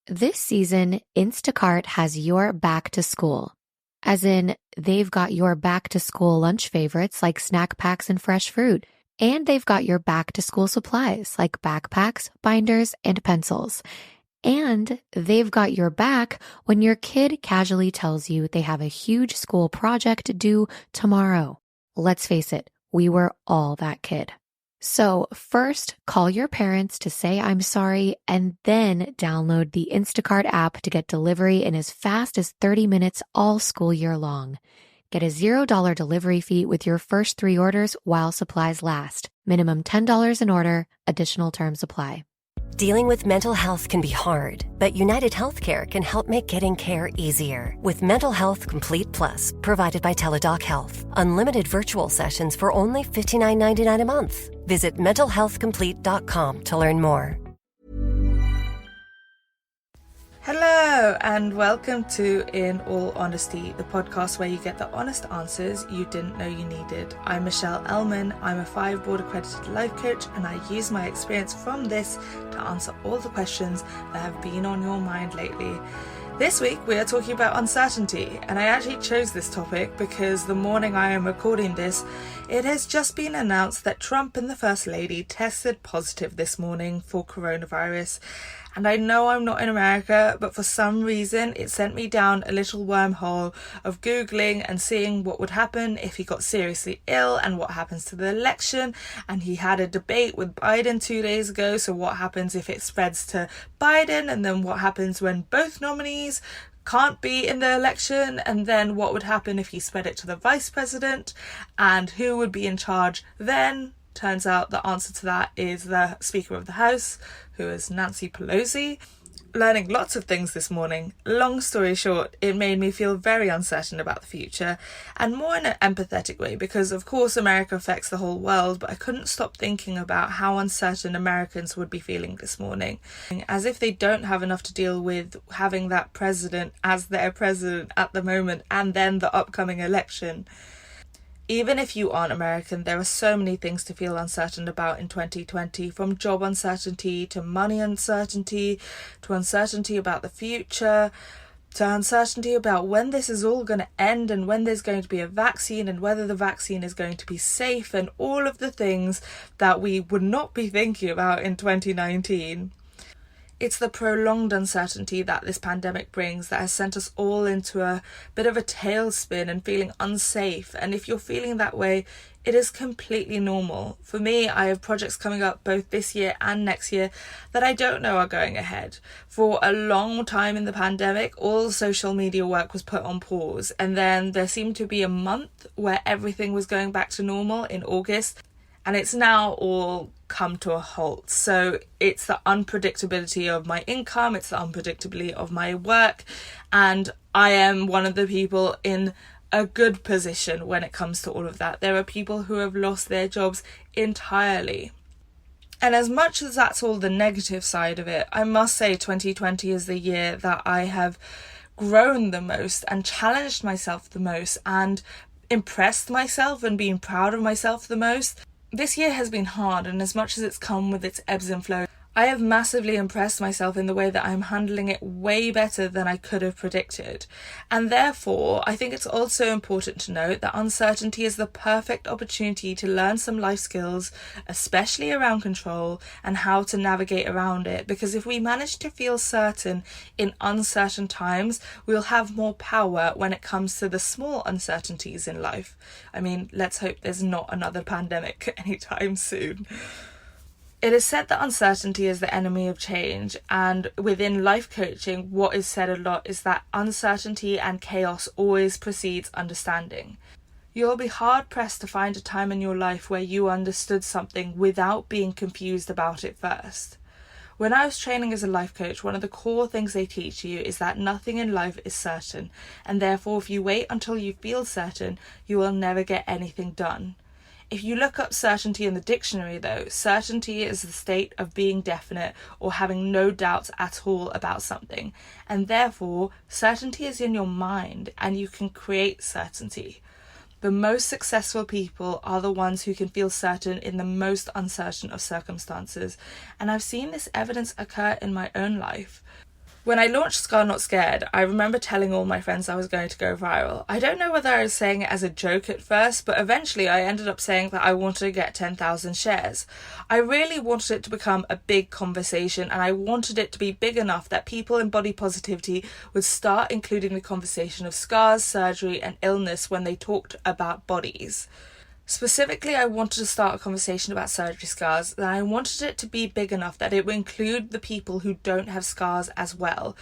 This season, Instacart has your back to school. As in, they've got your back to school lunch favorites like snack packs and fresh fruit. And they've got your back to school supplies like backpacks, binders, and pencils. And they've got your back when your kid casually tells you they have a huge school project due tomorrow. Let's face it, we were all that kid. So first, call your parents to say I'm sorry, and then download the Instacart app to get delivery in as fast as 30 minutes all school year long. Get a $0 delivery fee with your first 3 orders while supplies last. Minimum $10 an order. Additional terms apply. Dealing with mental health can be hard, but United Healthcare can help make getting care easier. With Mental Health Complete Plus, provided by Teladoc Health. Unlimited virtual sessions for only $59.99 a month. Visit mentalhealthcomplete.com to learn more. Hello and welcome to In All Honesty, the podcast where you get the honest answers you didn't know you needed. I'm Michelle Ellman. I'm a 5-board accredited life coach, and I use my experience from this to answer all the questions that have been on your mind lately. This week we are talking about uncertainty, and I actually chose this topic because the morning I am recording this, it has just been announced that Trump and the First Lady tested positive this morning for coronavirus. And I know I'm not in America, but for some reason it sent me down a little wormhole of Googling and seeing what would happen if he got seriously ill and what happens to the election. And he had a debate with Biden 2 days ago, so what happens if it spreads to Biden, and then what happens when both nominees can't be in the election, and then what would happen if he spread it to the vice president, and who would be in charge then? Turns out the answer to that is the Speaker of the House, who is Nancy Pelosi. Learning lots of things this morning. Long story short, it made me feel very uncertain about the future, and more in an empathetic way, because of course America affects the whole world, but I couldn't stop thinking about how uncertain Americans would be feeling this morning, as if they don't have enough to deal with having that president as their president at the moment, and then the upcoming election. Even if you aren't American, there are so many things to feel uncertain about in 2020, from job uncertainty to money uncertainty, to uncertainty about the future, to uncertainty about when this is all going to end and when there's going to be a vaccine and whether the vaccine is going to be safe, and all of the things that we would not be thinking about in 2019. It's the prolonged uncertainty that this pandemic brings that has sent us all into a bit of a tailspin and feeling unsafe. And if you're feeling that way, it is completely normal. For me, I have projects coming up both this year and next year that I don't know are going ahead. For a long time in the pandemic, all social media work was put on pause. And then there seemed to be a month where everything was going back to normal in August. And it's now all come to a halt. So it's the unpredictability of my income, it's the unpredictability of my work, and I am one of the people in a good position when it comes to all of that. There are people who have lost their jobs entirely. And as much as that's all the negative side of it, I must say 2020 is the year that I have grown the most and challenged myself the most and impressed myself and been proud of myself the most. This year has been hard, and as much as it's come with its ebbs and flows, I have massively impressed myself in the way that I'm handling it way better than I could have predicted. And therefore, I think it's also important to note that uncertainty is the perfect opportunity to learn some life skills, especially around control and how to navigate around it. Because if we manage to feel certain in uncertain times, we'll have more power when it comes to the small uncertainties in life. I mean, let's hope there's not another pandemic anytime soon. It is said that uncertainty is the enemy of change, and within life coaching, what is said a lot is that uncertainty and chaos always precedes understanding. You'll be hard-pressed to find a time in your life where you understood something without being confused about it first. When I was training as a life coach, one of the core things they teach you is that nothing in life is certain, and therefore if you wait until you feel certain, you will never get anything done. If you look up certainty in the dictionary though, certainty is the state of being definite or having no doubts at all about something. And therefore, certainty is in your mind and you can create certainty. The most successful people are the ones who can feel certain in the most uncertain of circumstances. And I've seen this evidence occur in my own life. When I launched Scar Not Scared, I remember telling all my friends I was going to go viral. I don't know whether I was saying it as a joke at first, but eventually I ended up saying that I wanted to get 10,000 shares. I really wanted it to become a big conversation, and I wanted it to be big enough that people in body positivity would start including the conversation of scars, surgery, and illness when they talked about bodies. Specifically, I wanted to start a conversation about surgery scars, and I wanted it to be big enough that it would include the people who don't have scars as well.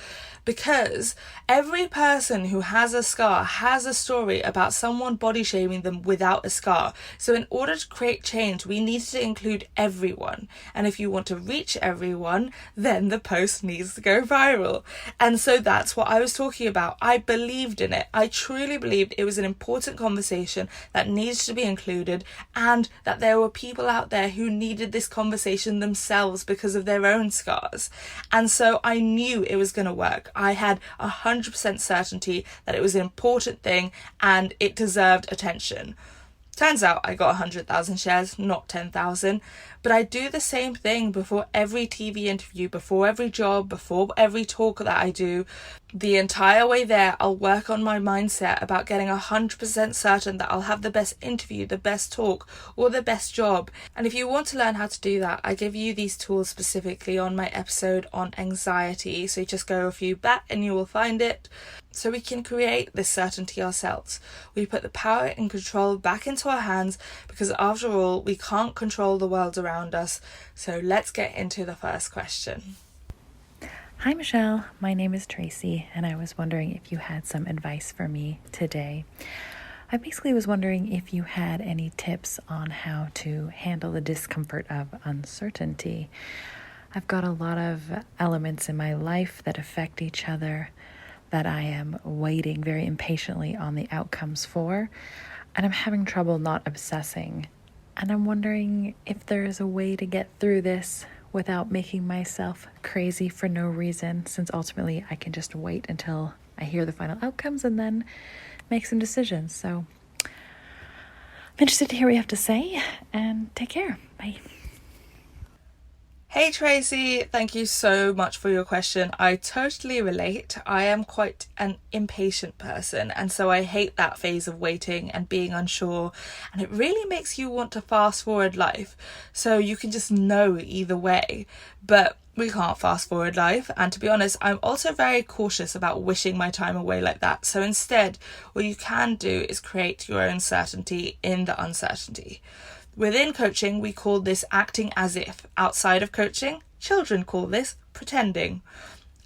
Because every person who has a scar has a story about someone body shaming them without a scar. So in order to create change, we needed to include everyone. And if you want to reach everyone, then the post needs to go viral. And so that's what I was talking about. I believed in it. I truly believed it was an important conversation that needed to be included, and that there were people out there who needed this conversation themselves because of their own scars. And so I knew it was going to work. I had 100% certainty that it was an important thing and it deserved attention. Turns out I got 100,000 shares, not 10,000, but I do the same thing before every TV interview, before every job, before every talk that I do. The entire way there, I'll work on my mindset about getting 100% certain that I'll have the best interview, the best talk, or the best job. And if you want to learn how to do that, I give you these tools specifically on my episode on anxiety. So just go a few back and you will find it. So we can create this certainty ourselves. We put the power and control back into our hands, because after all, we can't control the world around us. So let's get into the first question. Hi Michelle, my name is Tracy, and I was wondering if you had some advice for me today. I basically was wondering if you had any tips on how to handle the discomfort of uncertainty. I've got a lot of elements in my life that affect each other that I am waiting very impatiently on the outcomes for, and I'm having trouble not obsessing. And I'm wondering if there's a way to get through this without making myself crazy for no reason, since ultimately I can just wait until I hear the final outcomes and then make some decisions. So I'm interested to hear what you have to say, and take care. Bye. Hey Tracy, thank you so much for your question. I totally relate. I am quite an impatient person, and so I hate that phase of waiting and being unsure, and it really makes you want to fast forward life, so you can just know either way. But we can't fast forward life, and to be honest, I'm also very cautious about wishing my time away like that. So instead, what you can do is create your own certainty in the uncertainty. Within coaching, we call this acting as if. Outside of coaching, children call this pretending.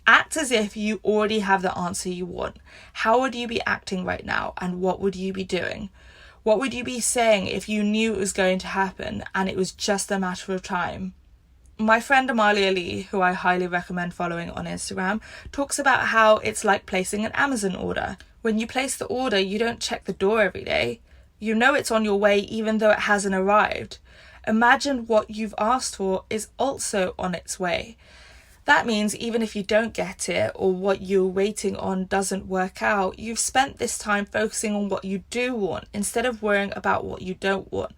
Act as if you already have the answer you want. How would you be acting right now, and what would you be doing? What would you be saying if you knew it was going to happen and it was just a matter of time? My friend Amalia Lee, who I highly recommend following on Instagram, talks about how it's like placing an Amazon order. When you place the order, you don't check the door every day. You know it's on your way even though it hasn't arrived. Imagine what you've asked for is also on its way. That means even if you don't get it, or what you're waiting on doesn't work out, you've spent this time focusing on what you do want instead of worrying about what you don't want.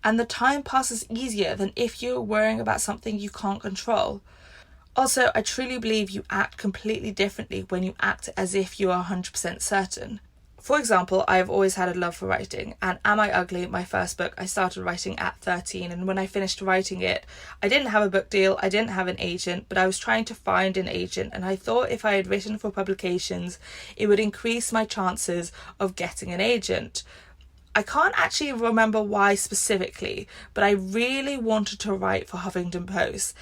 And the time passes easier than if you're worrying about something you can't control. Also, I truly believe you act completely differently when you act as if you are 100% certain. For example, I have always had a love for writing, and Am I Ugly, my first book, I started writing at 13, and when I finished writing it, I didn't have a book deal, I didn't have an agent, but I was trying to find an agent, and I thought if I had written for publications, it would increase my chances of getting an agent. I can't actually remember why specifically, but I really wanted to write for Huffington Post.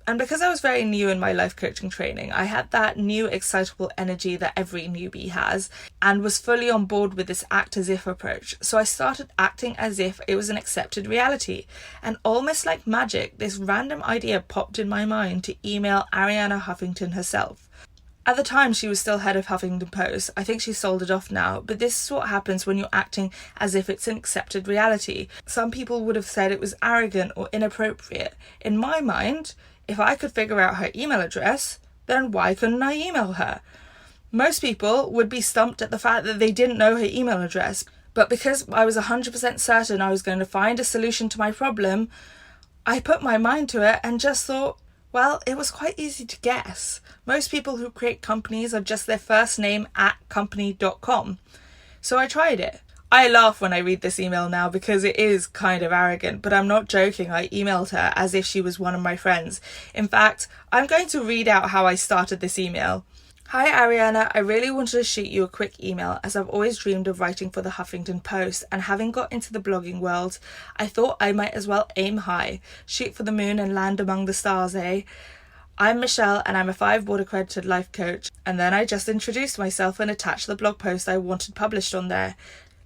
And because I was very new in my life coaching training, I had that new excitable energy that every newbie has, and was fully on board with this act as if approach. So I started acting as if it was an accepted reality. And almost like magic, this random idea popped in my mind to email Arianna Huffington herself. At the time, she was still head of Huffington Post. I think she sold it off now, but this is what happens when you're acting as if it's an accepted reality. Some people would have said it was arrogant or inappropriate. In my mind, if I could figure out her email address, then why couldn't I email her? Most people would be stumped at the fact that they didn't know her email address, but because I was 100% certain I was going to find a solution to my problem, I put my mind to it and just thought, Well, it was quite easy to guess. Most people who create companies are just their first name at company.com. So I tried it. I laugh when I read this email now because it is kind of arrogant, but I'm not joking. I emailed her as if she was one of my friends. In fact, I'm going to read out how I started this email. Hi Ariana, I really wanted to shoot you a quick email as I've always dreamed of writing for the Huffington Post, and having got into the blogging world, I thought I might as well aim high, shoot for the moon and land among the stars, eh? I'm Michelle and I'm a 5 board accredited life coach, and then I just introduced myself and attached the blog post I wanted published on there.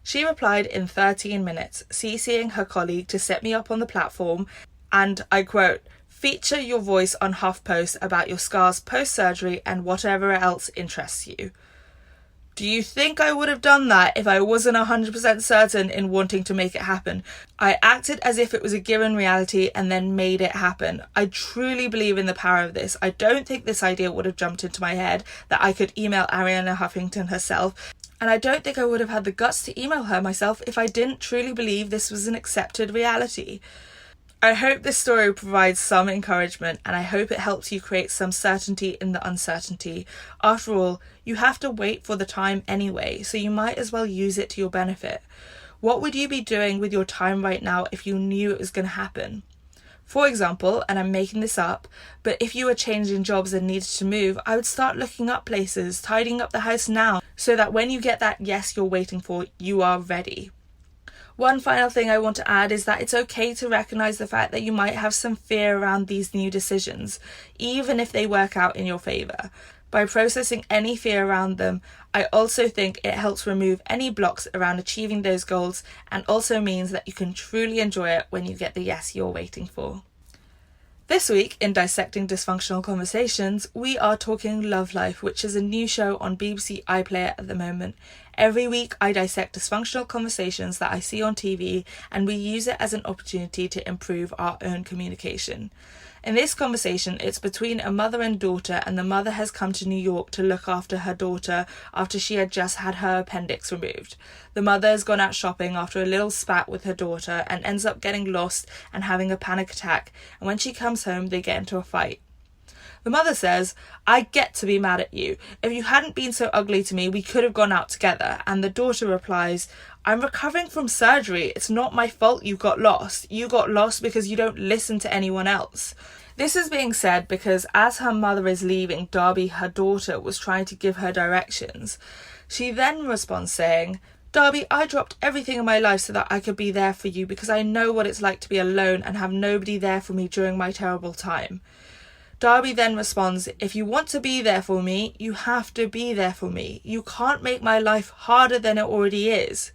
She replied in 13 minutes, CCing her colleague to set me up on the platform, and I quote, feature your voice on HuffPost about your scars post-surgery and whatever else interests you. Do you think I would have done that if I wasn't 100% certain in wanting to make it happen? I acted as if it was a given reality and then made it happen. I truly believe in the power of this. I don't think this idea would have jumped into my head that I could email Ariana Huffington herself. And I don't think I would have had the guts to email her myself if I didn't truly believe this was an accepted reality. I hope this story provides some encouragement, and I hope it helps you create some certainty in the uncertainty. After all, you have to wait for the time anyway, so you might as well use it to your benefit. What would you be doing with your time right now if you knew it was going to happen? For example, and I'm making this up, but if you were changing jobs and needed to move, I would start looking up places, tidying up the house now, so that when you get that yes you're waiting for, you are ready. One final thing I want to add is that it's okay to recognise the fact that you might have some fear around these new decisions, even if they work out in your favour. By processing any fear around them, I also think it helps remove any blocks around achieving those goals, and also means that you can truly enjoy it when you get the yes you're waiting for. This week in Dissecting Dysfunctional Conversations, we are talking Love Life, which is a new show on BBC iPlayer at the moment. Every week I dissect dysfunctional conversations that I see on TV, and we use it as an opportunity to improve our own communication. In this conversation, it's between a mother and daughter, and the mother has come to New York to look after her daughter after she had just had her appendix removed. The mother has gone out shopping after a little spat with her daughter and ends up getting lost and having a panic attack, and when she comes home they get into a fight. The mother says, I get to be mad at you. If you hadn't been so ugly to me, we could have gone out together. And the daughter replies, I'm recovering from surgery. It's not my fault you got lost. You got lost because you don't listen to anyone else. This is being said because as her mother is leaving, Darby, her daughter, was trying to give her directions. She then responds saying, Darby, I dropped everything in my life so that I could be there for you because I know what it's like to be alone and have nobody there for me during my terrible time. Darby then responds, if you want to be there for me, you have to be there for me. You can't make my life harder than it already is.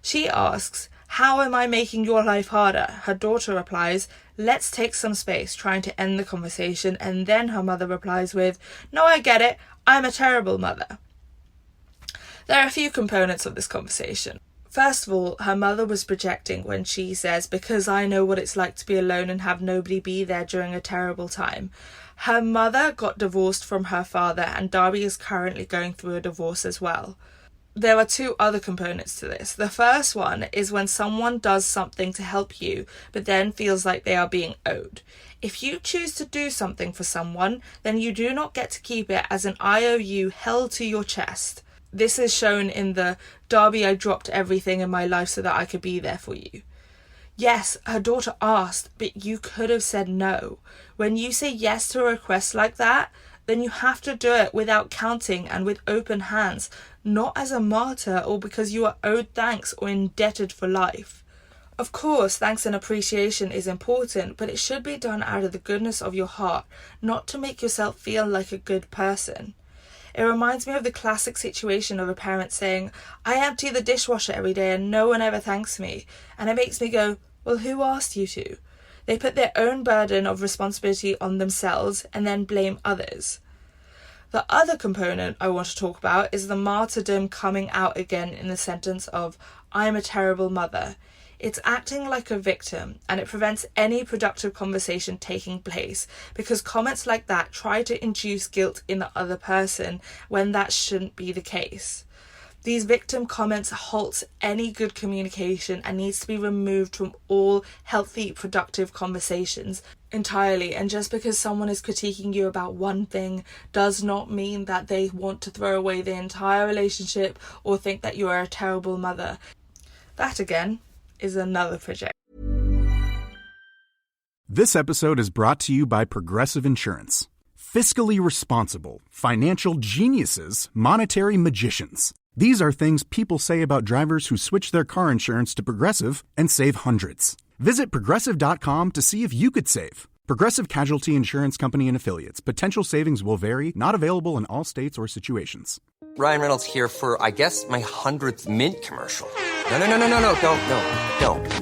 She asks, how am I making your life harder? Her daughter replies, let's take some space, trying to end the conversation, and then her mother replies with, no, I get it, I'm a terrible mother. There are a few components of this conversation. First of all, her mother was projecting when she says, because I know what it's like to be alone and have nobody be there during a terrible time. Her mother got divorced from her father, and Darby is currently going through a divorce as well. There are two other components to this. The first one is when someone does something to help you, but then feels like they are being owed. If you choose to do something for someone, then you do not get to keep it as an IOU held to your chest. This is shown in the Darby, I dropped everything in my life so that I could be there for you. Yes, her daughter asked, but you could have said no. When you say yes to a request like that, then you have to do it without counting and with open hands, not as a martyr or because you are owed thanks or indebted for life. Of course, thanks and appreciation is important, but it should be done out of the goodness of your heart, not to make yourself feel like a good person. It reminds me of the classic situation of a parent saying, I empty the dishwasher every day and no one ever thanks me. And it makes me go, well, who asked you to? They put their own burden of responsibility on themselves and then blame others. The other component I want to talk about is the martyrdom coming out again in the sentence of, I'm a terrible mother. It's acting like a victim, and it prevents any productive conversation taking place because comments like that try to induce guilt in the other person when that shouldn't be the case. These victim comments halt any good communication and needs to be removed from all healthy, productive conversations entirely. And just because someone is critiquing you about one thing does not mean that they want to throw away the entire relationship or think that you are a terrible mother. That, again, is another project. This episode is brought to you by Progressive Insurance. Fiscally responsible, financial geniuses, monetary magicians. These are things people say about drivers who switch their car insurance to Progressive and save hundreds. Visit Progressive.com to see if you could save. Progressive Casualty Insurance Company and Affiliates. Potential savings will vary. Not available in all states or situations. Ryan Reynolds here for, I guess, my 100th Mint commercial.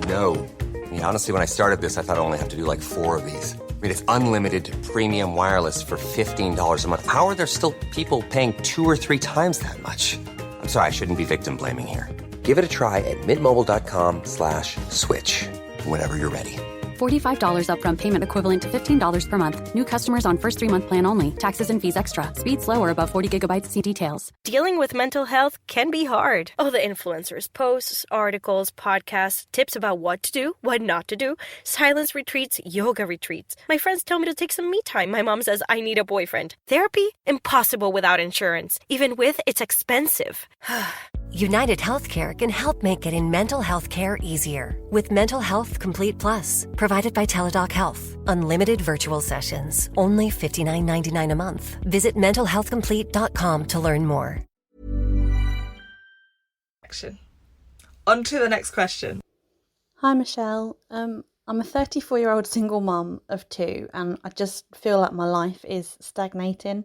No. I mean, honestly, when I started this, I thought I only have to do like 4 of these. I mean, it's unlimited premium wireless for $15 a month. How are there still people paying 2 or 3 times that much? I'm sorry, I shouldn't be victim blaming here. Give it a try at mintmobile.com/switch. Whenever you're ready. $45 upfront payment equivalent to $15 per month. New customers on first 3-month plan only. Taxes and fees extra. Speed slower above 40 gigabytes. See details. Dealing with mental health can be hard. All the influencers' posts, articles, podcasts, tips about what to do, what not to do, silence retreats, yoga retreats. My friends tell me to take some me time. My mom says I need a boyfriend. Therapy? Impossible without insurance. Even with, it's expensive. United Healthcare can help make getting mental health care easier. With Mental Health Complete Plus, provided by Teladoc Health. Unlimited virtual sessions, only $59.99 a month. Visit mentalhealthcomplete.com to learn more. On to the next question. Hi Michelle, I'm a 34-year-old single mum of 2 and I just feel like my life is stagnating.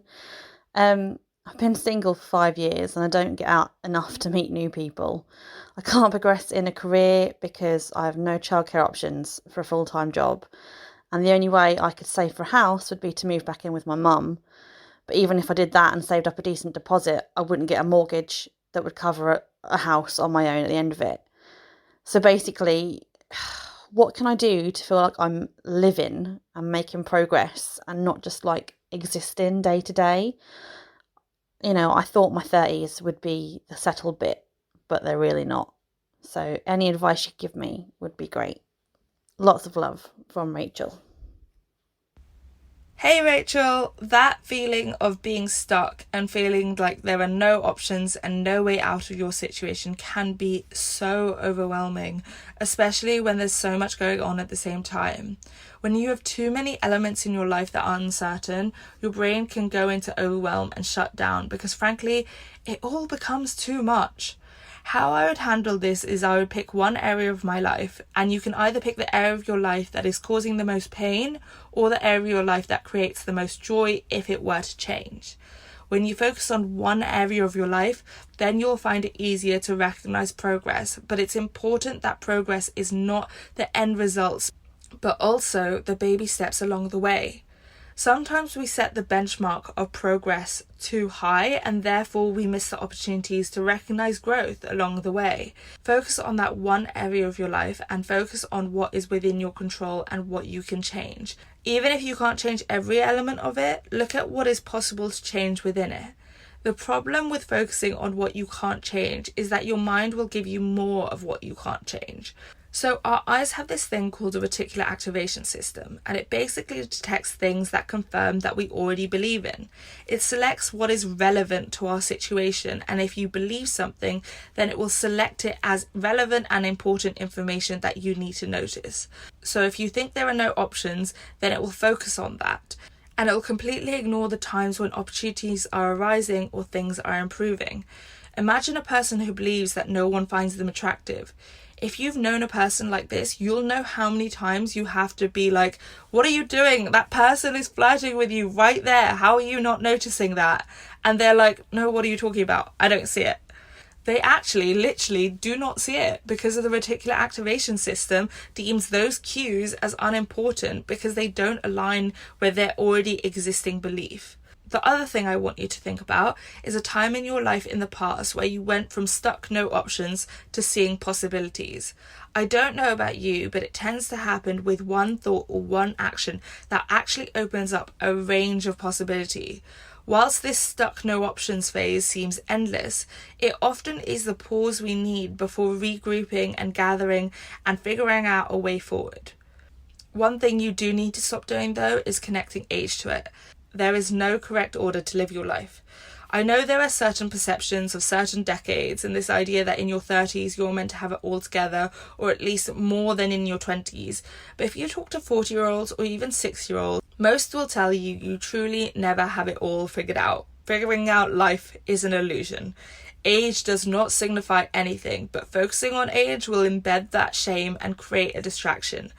I've been single for 5 years and I don't get out enough to meet new people. I can't progress in a career because I have no childcare options for a full-time job. And the only way I could save for a house would be to move back in with my mum. But even if I did that and saved up a decent deposit, I wouldn't get a mortgage that would cover a house on my own at the end of it. So basically, what can I do to feel like I'm living and making progress and not just like existing day to day? You know, I thought my 30s would be the settled bit, but they're really not. So any advice you give me would be great. Lots of love from Rachel. Hey Rachel, that feeling of being stuck and feeling like there are no options and no way out of your situation can be so overwhelming, especially when there's so much going on at the same time. When you have too many elements in your life that are uncertain, your brain can go into overwhelm and shut down because frankly, it all becomes too much. How I would handle this is I would pick one area of my life, and you can either pick the area of your life that is causing the most pain or the area of your life that creates the most joy if it were to change. When you focus on one area of your life, then you'll find it easier to recognize progress, but it's important that progress is not the end results, but also the baby steps along the way. Sometimes we set the benchmark of progress too high and therefore we miss the opportunities to recognize growth along the way. Focus on that one area of your life and focus on what is within your control and what you can change. Even if you can't change every element of it, look at what is possible to change within it. The problem with focusing on what you can't change is that your mind will give you more of what you can't change. So our eyes have this thing called a reticular activation system, and it basically detects things that confirm that we already believe in. It selects what is relevant to our situation, and if you believe something, then it will select it as relevant and important information that you need to notice. So if you think there are no options, then it will focus on that. And it will completely ignore the times when opportunities are arising or things are improving. Imagine a person who believes that no one finds them attractive. If you've known a person like this, you'll know how many times you have to be like, what are you doing? That person is flirting with you right there. How are you not noticing that? And they're like, no, what are you talking about? I don't see it. They actually literally do not see it because of the reticular activation system deems those cues as unimportant because they don't align with their already existing belief. The other thing I want you to think about is a time in your life in the past where you went from stuck no options to seeing possibilities. I don't know about you, but it tends to happen with one thought or one action that actually opens up a range of possibility. Whilst this stuck no options phase seems endless, it often is the pause we need before regrouping and gathering and figuring out a way forward. One thing you do need to stop doing though is connecting age to it. There is no correct order to live your life. I know there are certain perceptions of certain decades and this idea that in your 30s you're meant to have it all together, or at least more than in your 20s. But if you talk to 40-year-olds or even 6-year-olds, most will tell you you truly never have it all figured out. Figuring out life is an illusion. Age does not signify anything, but focusing on age will embed that shame and create a distraction.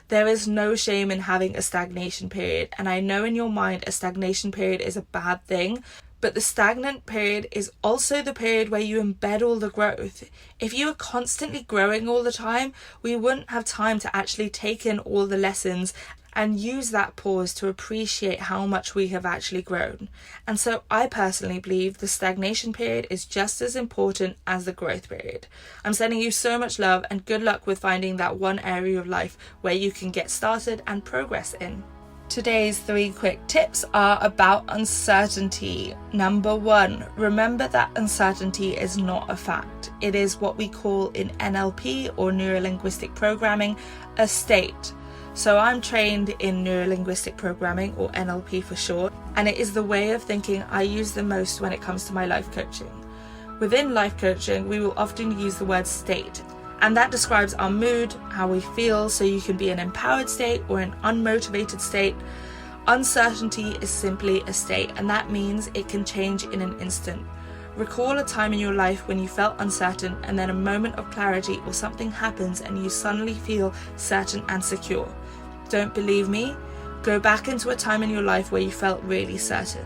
There is no shame in having a stagnation period, and I know in your mind a stagnation period is a bad thing, but the stagnant period is also the period where you embed all the growth. If you were constantly growing all the time, we wouldn't have time to actually take in all the lessons and use that pause to appreciate how much we have actually grown. And so I personally believe the stagnation period is just as important as the growth period. I'm sending you so much love and good luck with finding that one area of life where you can get started and progress in. Today's 3 quick tips are about uncertainty. Number 1, remember that uncertainty is not a fact. It is what we call in NLP, or Neuro-Linguistic Programming, a state. So I'm trained in Neuro-Linguistic Programming, or NLP for short, and it is the way of thinking I use the most when it comes to my life coaching. Within life coaching, we will often use the word state, and that describes our mood, how we feel, so you can be an empowered state or an unmotivated state. Uncertainty is simply a state, and that means it can change in an instant. Recall a time in your life when you felt uncertain and then a moment of clarity or something happens and you suddenly feel certain and secure. Don't believe me? Go back into a time in your life where you felt really certain.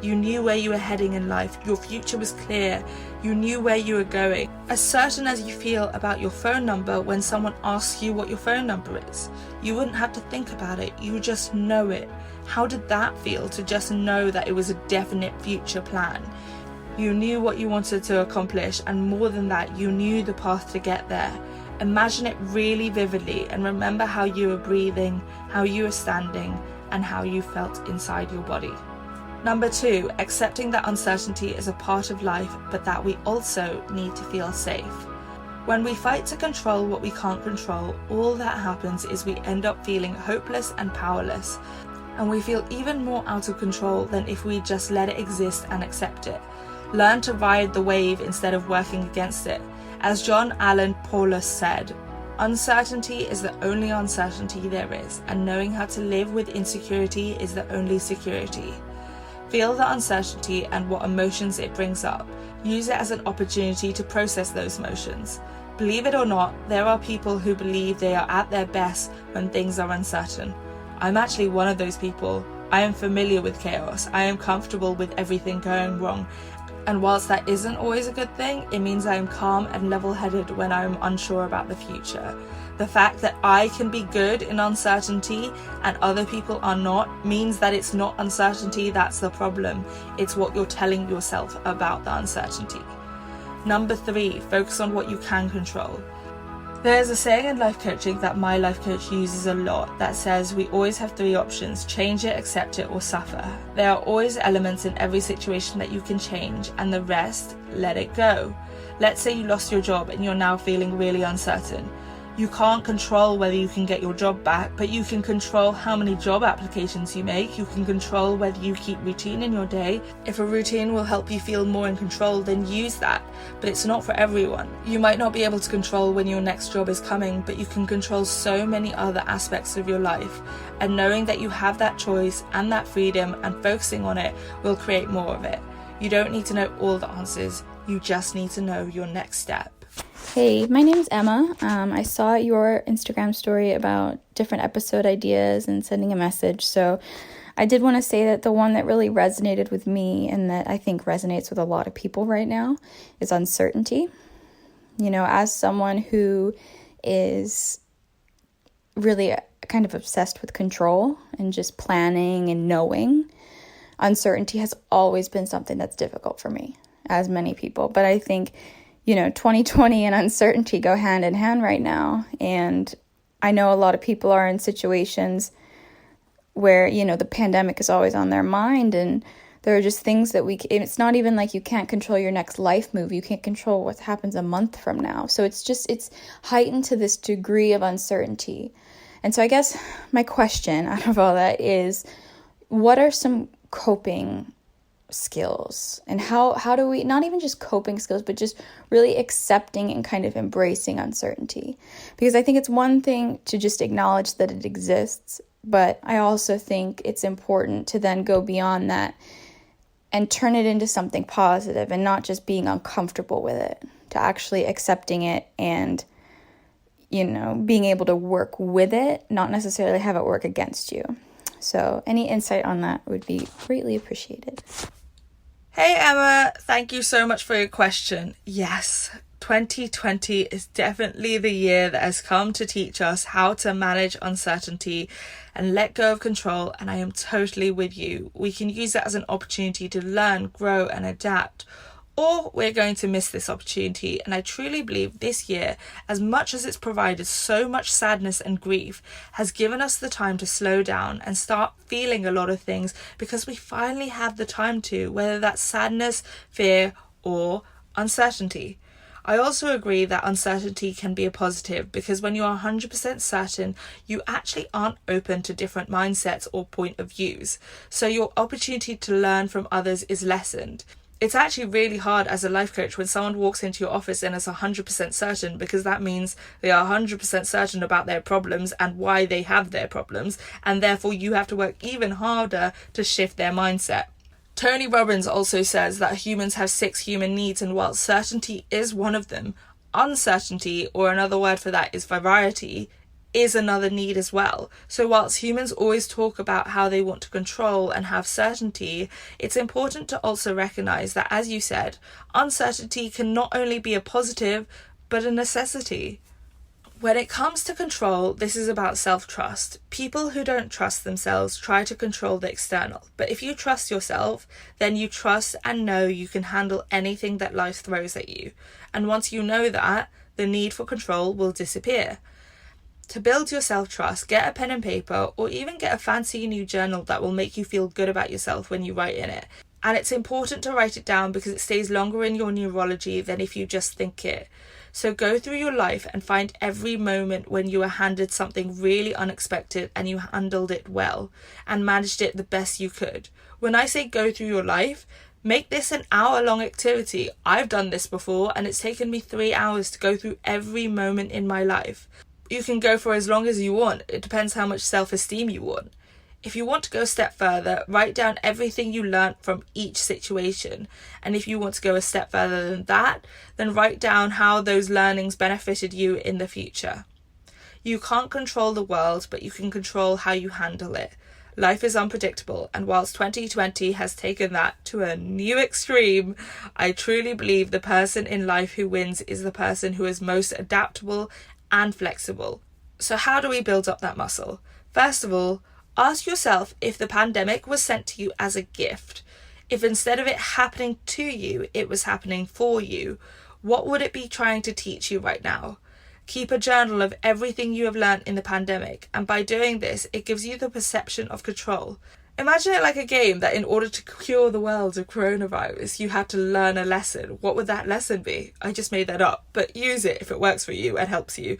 You knew where you were heading in life, your future was clear, you knew where you were going. As certain as you feel about your phone number when someone asks you what your phone number is. You wouldn't have to think about it, you just know it. How did that feel, to just know that it was a definite future plan? You knew what you wanted to accomplish, and more than that, you knew the path to get there. Imagine it really vividly and remember how you were breathing, how you were standing, and how you felt inside your body. Number 2, accepting that uncertainty is a part of life, but that we also need to feel safe. When we fight to control what we can't control, all that happens is we end up feeling hopeless and powerless, and we feel even more out of control than if we just let it exist and accept it. Learn to ride the wave instead of working against it. As John Allen Paulus said, uncertainty is the only uncertainty there is, and knowing how to live with insecurity is the only security. Feel the uncertainty and what emotions it brings up. Use it as an opportunity to process those emotions. Believe it or not, there are people who believe they are at their best when things are uncertain. I'm actually one of those people. I am familiar with chaos. I am comfortable with everything going wrong. And whilst that isn't always a good thing, it means I am calm and level-headed when I am unsure about the future. The fact that I can be good in uncertainty and other people are not means that it's not uncertainty that's the problem. It's what you're telling yourself about the uncertainty. Number 3, focus on what you can control. There's a saying in life coaching that my life coach uses a lot that says we always have 3 options: change it, accept it, or suffer. There are always elements in every situation that you can change, and the rest, let it go. Let's say you lost your job and you're now feeling really uncertain. You can't control whether you can get your job back, but you can control how many job applications you make. You can control whether you keep routine in your day. If a routine will help you feel more in control, then use that. But it's not for everyone. You might not be able to control when your next job is coming, but you can control so many other aspects of your life. And knowing that you have that choice and that freedom and focusing on it will create more of it. You don't need to know all the answers. You just need to know your next step. Hey, my name is Emma. I saw your Instagram story about different episode ideas and sending a message. So I did want to say that the one that really resonated with me and that I think resonates with a lot of people right now is uncertainty. You know, as someone who is really kind of obsessed with control and just planning and knowing, uncertainty has always been something that's difficult for me, as many people. But I think 2020 and uncertainty go hand in hand right now. And I know a lot of people are in situations where, the pandemic is always on their mind and There are just things that it's not even like you can't control your next life move. You can't control what happens a month from now. So it's heightened to this degree of uncertainty. And so I guess my question out of all that is, what are some coping skills? And how do we, not even just coping skills, but just really accepting and kind of embracing uncertainty? Because I think it's one thing to just acknowledge that it exists, but I also think it's important to then go beyond that and turn it into something positive and not just being uncomfortable with it, to actually accepting it and, being able to work with it, not necessarily have it work against you. So any insight on that would be greatly appreciated. Hey Emma, thank you so much for your question. Yes, 2020 is definitely the year that has come to teach us how to manage uncertainty and let go of control, and I am totally with you. We can use that as an opportunity to learn, grow and adapt, or we're going to miss this opportunity. And I truly believe this year, as much as it's provided so much sadness and grief, has given us the time to slow down and start feeling a lot of things, because we finally have the time to, whether that's sadness, fear or uncertainty. I also agree that uncertainty can be a positive, because when you are 100% certain, you actually aren't open to different mindsets or point of views. So your opportunity to learn from others is lessened. It's actually really hard as a life coach when someone walks into your office and is 100% certain, because that means they are 100% certain about their problems and why they have their problems, and therefore you have to work even harder to shift their mindset. Tony Robbins also says that humans have 6 human needs, and while certainty is one of them, uncertainty, or another word for that is variety, is another need as well. So whilst humans always talk about how they want to control and have certainty, it's important to also recognize that, as you said, uncertainty can not only be a positive, but a necessity. When it comes to control, this is about self-trust. People who don't trust themselves try to control the external. But if you trust yourself, then you trust and know you can handle anything that life throws at you. And once you know that, the need for control will disappear. To build your self-trust, get a pen and paper, or even get a fancy new journal that will make you feel good about yourself when you write in it. And it's important to write it down because it stays longer in your neurology than if you just think it. So go through your life and find every moment when you were handed something really unexpected and you handled it well and managed it the best you could. When I say go through your life, make this an hour-long activity. I've done this before and it's taken me 3 hours to go through every moment in my life. You can go for as long as you want. It depends how much self-esteem you want. If you want to go a step further, write down everything you learnt from each situation. And if you want to go a step further than that, then write down how those learnings benefited you in the future. You can't control the world, but you can control how you handle it. Life is unpredictable, and whilst 2020 has taken that to a new extreme, I truly believe the person in life who wins is the person who is most adaptable and flexible. So how do we build up that muscle? First of all, ask yourself if the pandemic was sent to you as a gift. If instead of it happening to you, it was happening for you, what would it be trying to teach you right now? Keep a journal of everything you have learned in the pandemic, and by doing this, it gives you the perception of control. Imagine it like a game that in order to cure the world of coronavirus, you had to learn a lesson. What would that lesson be? I just made that up, but use it if it works for you and helps you.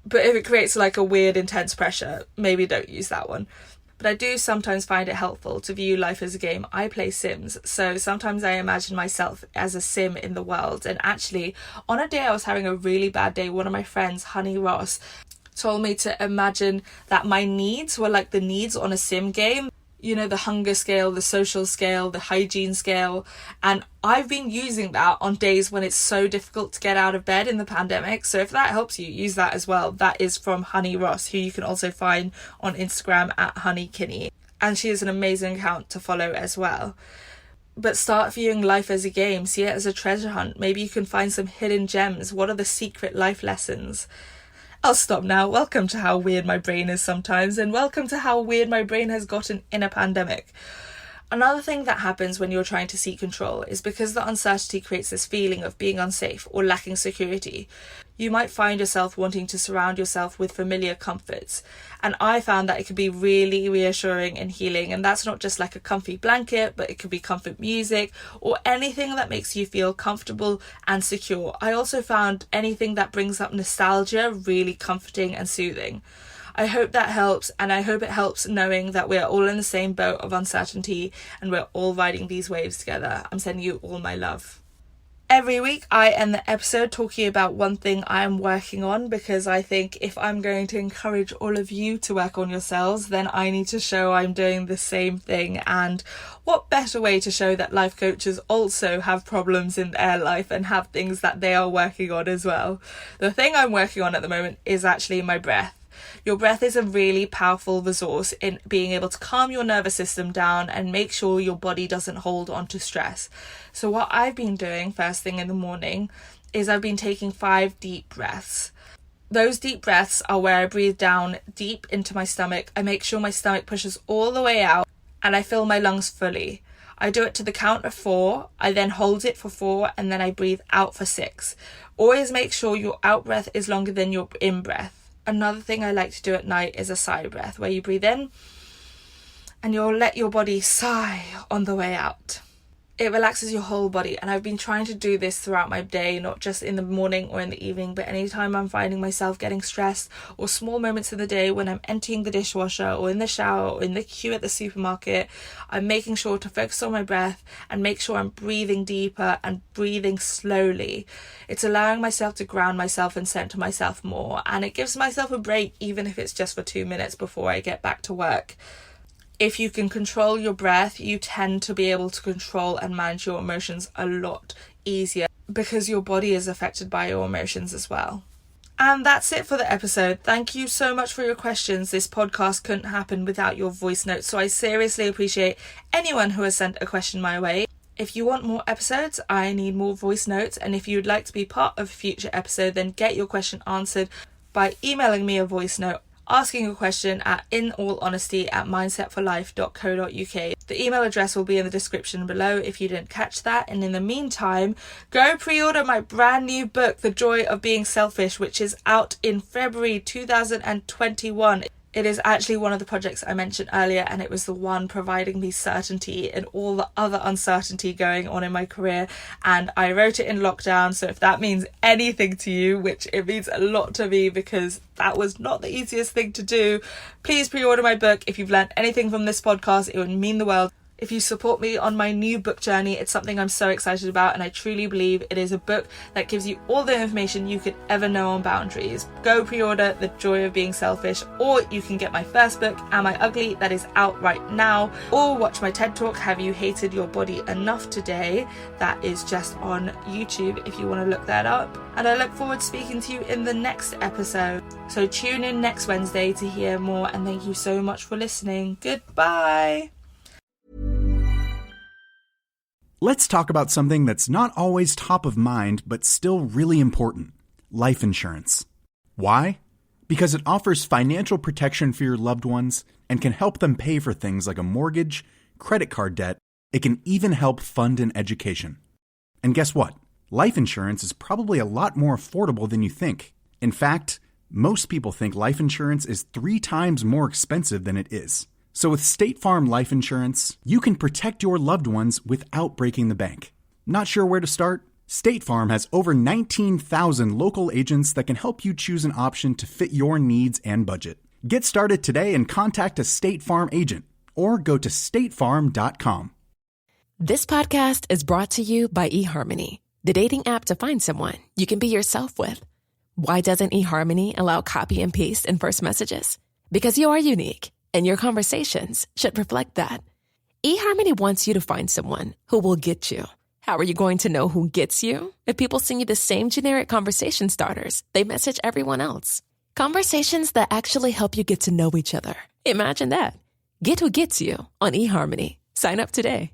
But if it creates like a weird, intense pressure, maybe don't use that one. But I do sometimes find it helpful to view life as a game. I play Sims, so sometimes I imagine myself as a sim in the world. And actually, on a day I was having a really bad day, one of my friends, Honey Ross, told me to imagine that my needs were like the needs on a sim game. You know, the hunger scale, the social scale, the hygiene scale. And I've been using that on days when it's so difficult to get out of bed in the pandemic. So if that helps you, use that as well. That is from Honey Ross, who you can also find on Instagram at HoneyKinney. And she is an amazing account to follow as well. But start viewing life as a game. See it as a treasure hunt. Maybe you can find some hidden gems. What are the secret life lessons? I'll stop now. Welcome to how weird my brain is sometimes, and welcome to how weird my brain has gotten in a pandemic. Another thing that happens when you're trying to seek control is because the uncertainty creates this feeling of being unsafe or lacking security. You might find yourself wanting to surround yourself with familiar comforts. And I found that it could be really reassuring and healing. And that's not just like a comfy blanket, but it could be comfort music or anything that makes you feel comfortable and secure. I also found anything that brings up nostalgia really comforting and soothing. I hope that helps, and I hope it helps knowing that we're all in the same boat of uncertainty and we're all riding these waves together. I'm sending you all my love. Every week I end the episode talking about one thing I am working on, because I think if I'm going to encourage all of you to work on yourselves, then I need to show I'm doing the same thing. And what better way to show that life coaches also have problems in their life and have things that they are working on as well. The thing I'm working on at the moment is actually my breath. Your breath is a really powerful resource in being able to calm your nervous system down and make sure your body doesn't hold on to stress. So what I've been doing first thing in the morning is I've been taking 5 deep breaths. Those deep breaths are where I breathe down deep into my stomach. I make sure my stomach pushes all the way out and I fill my lungs fully. I do it to the count of 4. I then hold it for 4 and then I breathe out for 6. Always make sure your out breath is longer than your in breath. Another thing I like to do at night is a sigh breath, where you breathe in and you'll let your body sigh on the way out. It relaxes your whole body, and I've been trying to do this throughout my day, not just in the morning or in the evening, but anytime I'm finding myself getting stressed, or small moments in the day when I'm emptying the dishwasher or in the shower or in the queue at the supermarket. I'm making sure to focus on my breath and make sure I'm breathing deeper and breathing slowly. It's allowing myself to ground myself and center myself more, and it gives myself a break, even if it's just for 2 minutes before I get back to work. If you can control your breath, you tend to be able to control and manage your emotions a lot easier, because your body is affected by your emotions as well. And that's it for the episode. Thank you so much for your questions. This podcast couldn't happen without your voice notes, so I seriously appreciate anyone who has sent a question my way. If you want more episodes, I need more voice notes, and if you'd like to be part of a future episode, then get your question answered by emailing me a voice note asking a question at inallhonesty@mindsetforlife.co.uk. The email address will be in the description below if you didn't catch that. And in the meantime, go pre-order my brand new book, The Joy of Being Selfish, which is out in February 2021. It is actually one of the projects I mentioned earlier, and it was the one providing me certainty in all the other uncertainty going on in my career. And I wrote it in lockdown, so if that means anything to you, which it means a lot to me because that was not the easiest thing to do, please pre-order my book. If you've learned anything from this podcast, it would mean the world. If you support me on my new book journey, it's something I'm so excited about, and I truly believe it is a book that gives you all the information you could ever know on boundaries. Go pre-order The Joy of Being Selfish, or you can get my first book, Am I Ugly?, that is out right now, or watch my TED Talk, Have You Hated Your Body Enough Today? That is just on YouTube if you want to look that up. And I look forward to speaking to you in the next episode. So tune in next Wednesday to hear more, and thank you so much for listening. Goodbye. Let's talk about something that's not always top of mind, but still really important: life insurance. Why? Because it offers financial protection for your loved ones and can help them pay for things like a mortgage, credit card debt. It can even help fund an education. And guess what? Life insurance is probably a lot more affordable than you think. In fact, most people think life insurance is 3 times more expensive than it is. So with State Farm Life Insurance, you can protect your loved ones without breaking the bank. Not sure where to start? State Farm has over 19,000 local agents that can help you choose an option to fit your needs and budget. Get started today and contact a State Farm agent or go to statefarm.com. This podcast is brought to you by eHarmony, the dating app to find someone you can be yourself with. Why doesn't eHarmony allow copy and paste in first messages? Because you are unique, and your conversations should reflect that. eHarmony wants you to find someone who will get you. How are you going to know who gets you? If people send you the same generic conversation starters they message everyone else. Conversations that actually help you get to know each other. Imagine that. Get who gets you on eHarmony. Sign up today.